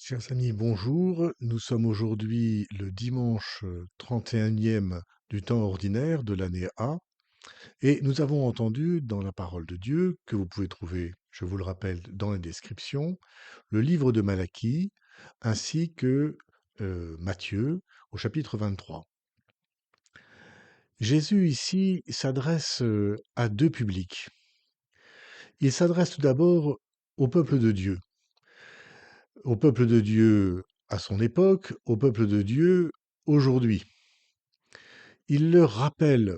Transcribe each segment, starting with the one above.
Chers amis, bonjour. Nous sommes aujourd'hui le dimanche 31e du temps ordinaire de l'année A et nous avons entendu dans la parole de Dieu, que vous pouvez trouver, je vous le rappelle, dans les descriptions, le livre de Malachie ainsi que Matthieu au chapitre 23. Jésus ici s'adresse à deux publics. Il s'adresse tout d'abord au peuple de Dieu. Au peuple de Dieu à son époque, au peuple de Dieu aujourd'hui. Il leur rappelle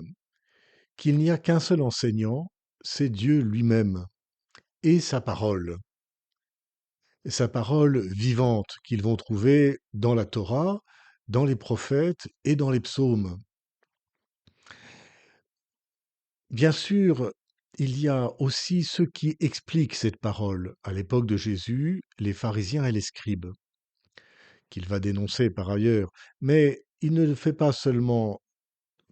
qu'il n'y a qu'un seul enseignant, c'est Dieu lui-même et sa parole vivante qu'ils vont trouver dans la Torah, dans les prophètes et dans les psaumes. Bien sûr, il y a aussi ceux qui expliquent cette parole. À l'époque de Jésus, les pharisiens et les scribes, qu'il va dénoncer par ailleurs. Mais il ne fait pas seulement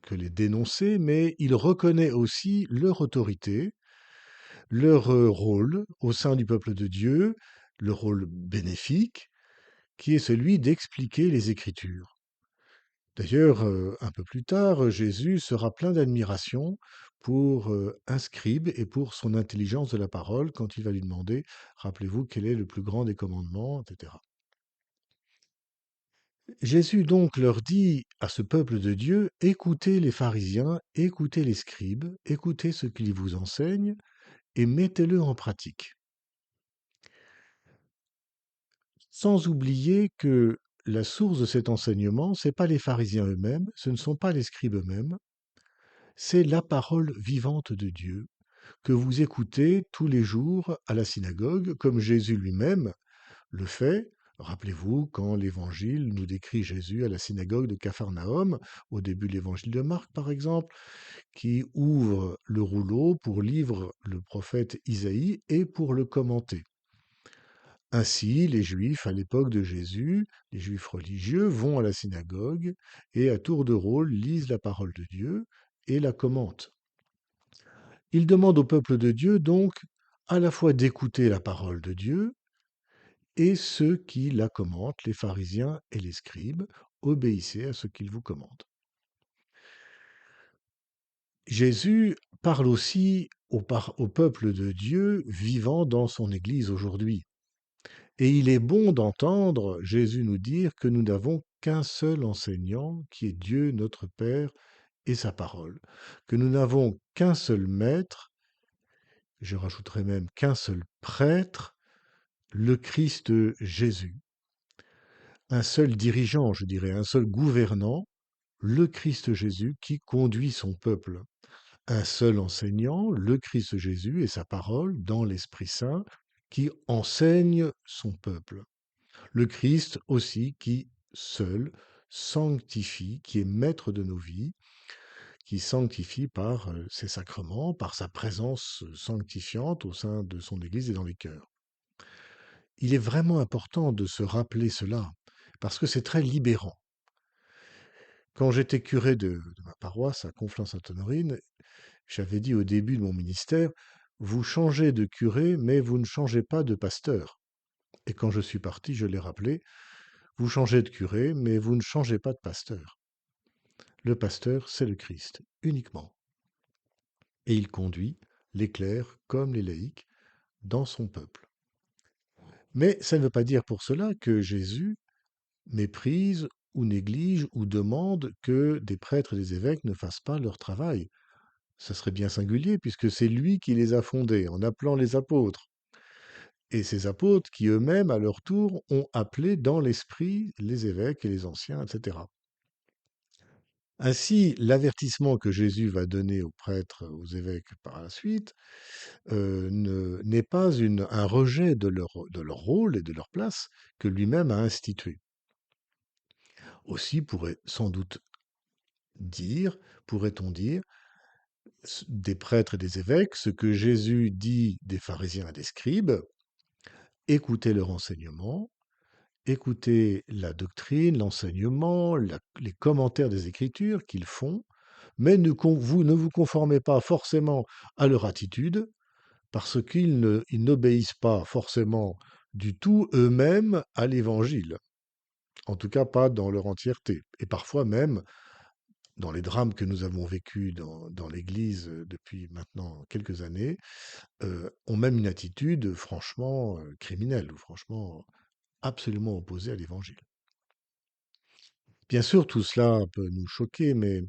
que les dénoncer, mais il reconnaît aussi leur autorité, leur rôle au sein du peuple de Dieu, le rôle bénéfique, qui est celui d'expliquer les Écritures. D'ailleurs, un peu plus tard, Jésus sera plein d'admiration pour un scribe et pour son intelligence de la parole quand il va lui demander, rappelez-vous, quel est le plus grand des commandements, etc. Jésus donc leur dit à ce peuple de Dieu, écoutez les pharisiens, écoutez les scribes, écoutez ce qu'ils vous enseignent et mettez-le en pratique. Sans oublier que la source de cet enseignement, ce n'est pas les pharisiens eux-mêmes, ce ne sont pas les scribes eux-mêmes, c'est la parole vivante de Dieu que vous écoutez tous les jours à la synagogue, comme Jésus lui-même le fait. Rappelez-vous quand l'Évangile nous décrit Jésus à la synagogue de Capharnaüm, au début de l'Évangile de Marc par exemple, qui ouvre le rouleau pour lire le prophète Isaïe et pour le commenter. Ainsi, les Juifs, à l'époque de Jésus, les Juifs religieux, vont à la synagogue et à tour de rôle lisent la parole de Dieu et la commentent. Ils demandent au peuple de Dieu donc à la fois d'écouter la parole de Dieu et ceux qui la commentent, les pharisiens et les scribes, obéissez à ce qu'ils vous commandent. Jésus parle aussi au peuple de Dieu vivant dans son Église aujourd'hui. Et il est bon d'entendre Jésus nous dire que nous n'avons qu'un seul enseignant, qui est Dieu notre Père et sa parole, que nous n'avons qu'un seul maître, je rajouterai même qu'un seul prêtre, le Christ Jésus, un seul dirigeant, je dirais, un seul gouvernant, le Christ Jésus qui conduit son peuple, un seul enseignant, le Christ Jésus et sa parole dans l'Esprit Saint qui enseigne son peuple. Le Christ aussi qui, seul, sanctifie, qui est maître de nos vies, qui sanctifie par ses sacrements, par sa présence sanctifiante au sein de son Église et dans les cœurs. Il est vraiment important de se rappeler cela, parce que c'est très libérant. Quand j'étais curé de ma paroisse à Conflans-Sainte-Honorine, j'avais dit au début de mon ministère, vous changez de curé, mais vous ne changez pas de pasteur. Et quand je suis parti, je l'ai rappelé, vous changez de curé, mais vous ne changez pas de pasteur. Le pasteur, c'est le Christ, uniquement. Et il conduit les clercs comme les laïcs dans son peuple. Mais ça ne veut pas dire pour cela que Jésus méprise ou néglige ou demande que des prêtres et des évêques ne fassent pas leur travail. Ça serait bien singulier puisque c'est lui qui les a fondés en appelant les apôtres. Et ces apôtres qui eux-mêmes, à leur tour, ont appelé dans l'esprit les évêques et les anciens, etc. Ainsi, l'avertissement que Jésus va donner aux prêtres, aux évêques par la suite, n'est pas un rejet de leur rôle et de leur place que lui-même a institué. Aussi pourrait-on dire, des prêtres et des évêques, ce que Jésus dit des pharisiens et des scribes, écoutez leur enseignement, écoutez la doctrine, l'enseignement, les commentaires des Écritures qu'ils font, mais vous ne vous conformez pas forcément à leur attitude, parce qu'ils n'obéissent pas forcément du tout eux-mêmes à l'évangile, en tout cas pas dans leur entièreté. Et parfois même, dans les drames que nous avons vécus dans l'Église depuis maintenant quelques années, ont même une attitude franchement criminelle ou franchement absolument opposée à l'évangile. Bien sûr, tout cela peut nous choquer, mais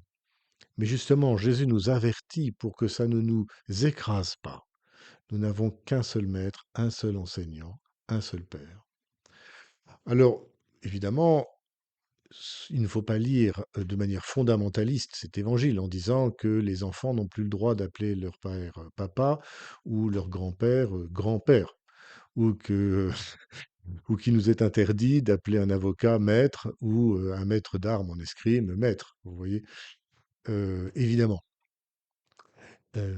justement, Jésus nous avertit pour que ça ne nous écrase pas. Nous n'avons qu'un seul maître, un seul enseignant, un seul Père. Alors, évidemment, il ne faut pas lire de manière fondamentaliste cet évangile en disant que les enfants n'ont plus le droit d'appeler leur père papa ou leur grand-père grand-père, ou que ou qu'il nous est interdit d'appeler un avocat maître ou un maître d'armes en escrime maître, vous voyez. Évidemment.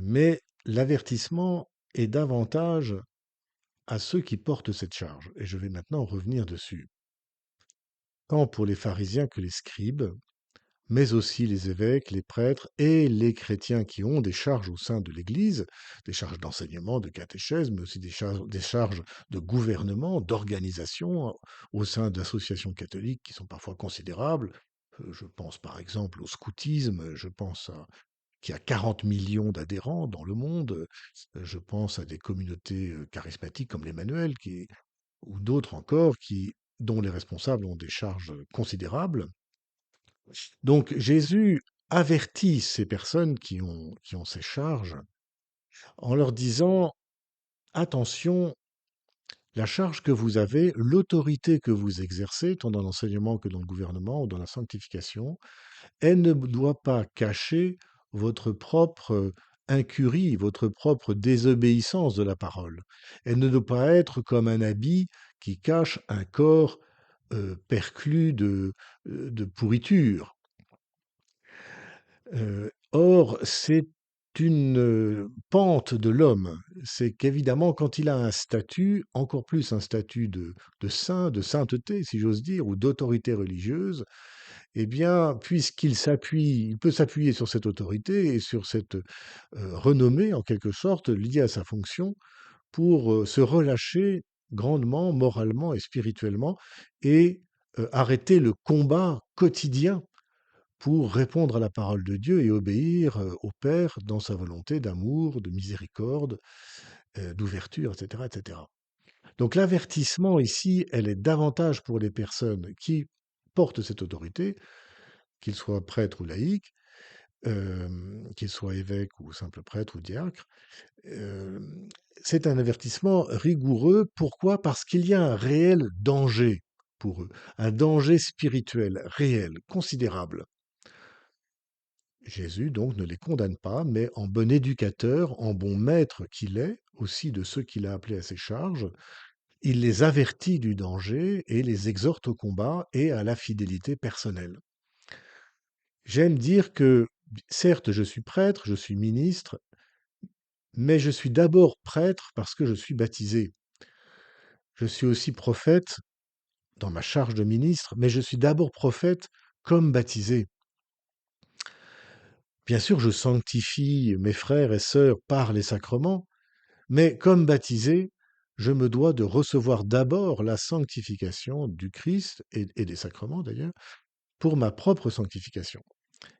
Mais l'avertissement est davantage à ceux qui portent cette charge, et je vais maintenant revenir dessus. Tant pour les pharisiens que les scribes, mais aussi les évêques, les prêtres et les chrétiens qui ont des charges au sein de l'Église, des charges d'enseignement, de catéchèse, mais aussi des charges de gouvernement, d'organisation au sein d'associations catholiques qui sont parfois considérables. Je pense par exemple au scoutisme, je pense à qui a 40 millions d'adhérents dans le monde. Je pense à des communautés charismatiques comme l'Emmanuel, ou d'autres encore, dont les responsables ont des charges considérables. Donc Jésus avertit ces personnes qui ont ces charges en leur disant, attention, la charge que vous avez, l'autorité que vous exercez, tant dans l'enseignement que dans le gouvernement ou dans la sanctification, elle ne doit pas cacher votre propre incurie, votre propre désobéissance de la parole. Elle ne doit pas être comme un habit qui cache un corps perclus de pourriture. Or, c'est une pente de l'homme. C'est qu'évidemment, quand il a un statut, encore plus un statut de saint, de sainteté, si j'ose dire, ou d'autorité religieuse, eh bien, il peut s'appuyer sur cette autorité et sur cette renommée, en quelque sorte, liée à sa fonction, pour se relâcher grandement, moralement et spirituellement, et arrêter le combat quotidien pour répondre à la parole de Dieu et obéir au Père dans sa volonté d'amour, de miséricorde, d'ouverture, etc., etc. Donc l'avertissement ici, elle est davantage pour les personnes qui portent cette autorité, qu'ils soient prêtres ou laïcs, qu'ils soient évêques ou simples prêtres ou diacres. Euh, c'est un avertissement rigoureux. Pourquoi? Parce qu'il y a un réel danger pour eux, un danger spirituel réel, considérable. Jésus donc ne les condamne pas, mais en bon éducateur, en bon maître qu'il est, aussi de ceux qu'il a appelés à ses charges, il les avertit du danger et les exhorte au combat et à la fidélité personnelle. J'aime dire que, certes, je suis prêtre, je suis ministre, mais je suis d'abord prêtre parce que je suis baptisé. Je suis aussi prophète dans ma charge de ministre, mais je suis d'abord prophète comme baptisé. Bien sûr, je sanctifie mes frères et sœurs par les sacrements, mais comme baptisé, je me dois de recevoir d'abord la sanctification du Christ et des sacrements d'ailleurs, pour ma propre sanctification.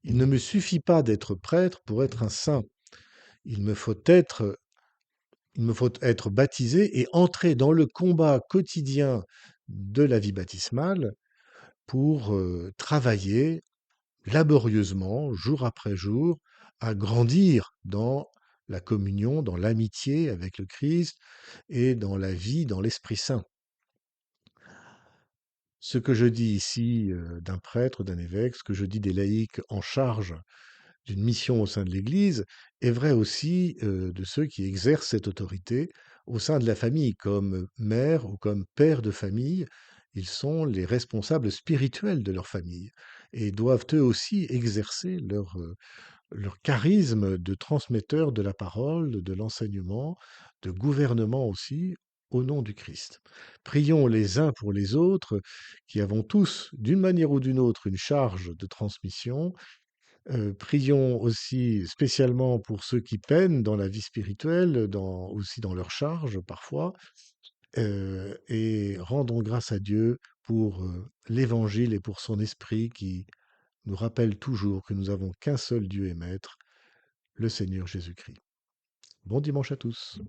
Il ne me suffit pas d'être prêtre pour être un saint. Il me faut être, il me faut être baptisé et entrer dans le combat quotidien de la vie baptismale pour travailler laborieusement, jour après jour, à grandir dans la communion, dans l'amitié avec le Christ et dans la vie dans l'Esprit Saint. Ce que je dis ici d'un prêtre, d'un évêque, ce que je dis des laïcs en charge d'une mission au sein de l'Église est vrai aussi de ceux qui exercent cette autorité au sein de la famille, comme mère ou comme père de famille. Ils sont les responsables spirituels de leur famille et doivent eux aussi exercer leur charisme de transmetteur de la parole, de l'enseignement, de gouvernement aussi, au nom du Christ. Prions les uns pour les autres, qui avons tous, d'une manière ou d'une autre, une charge de transmission. Prions aussi spécialement pour ceux qui peinent dans la vie spirituelle, aussi dans leur charge parfois, et rendons grâce à Dieu pour l'Évangile et pour son Esprit qui nous rappelle toujours que nous n'avons qu'un seul Dieu et Maître, le Seigneur Jésus-Christ. Bon dimanche à tous.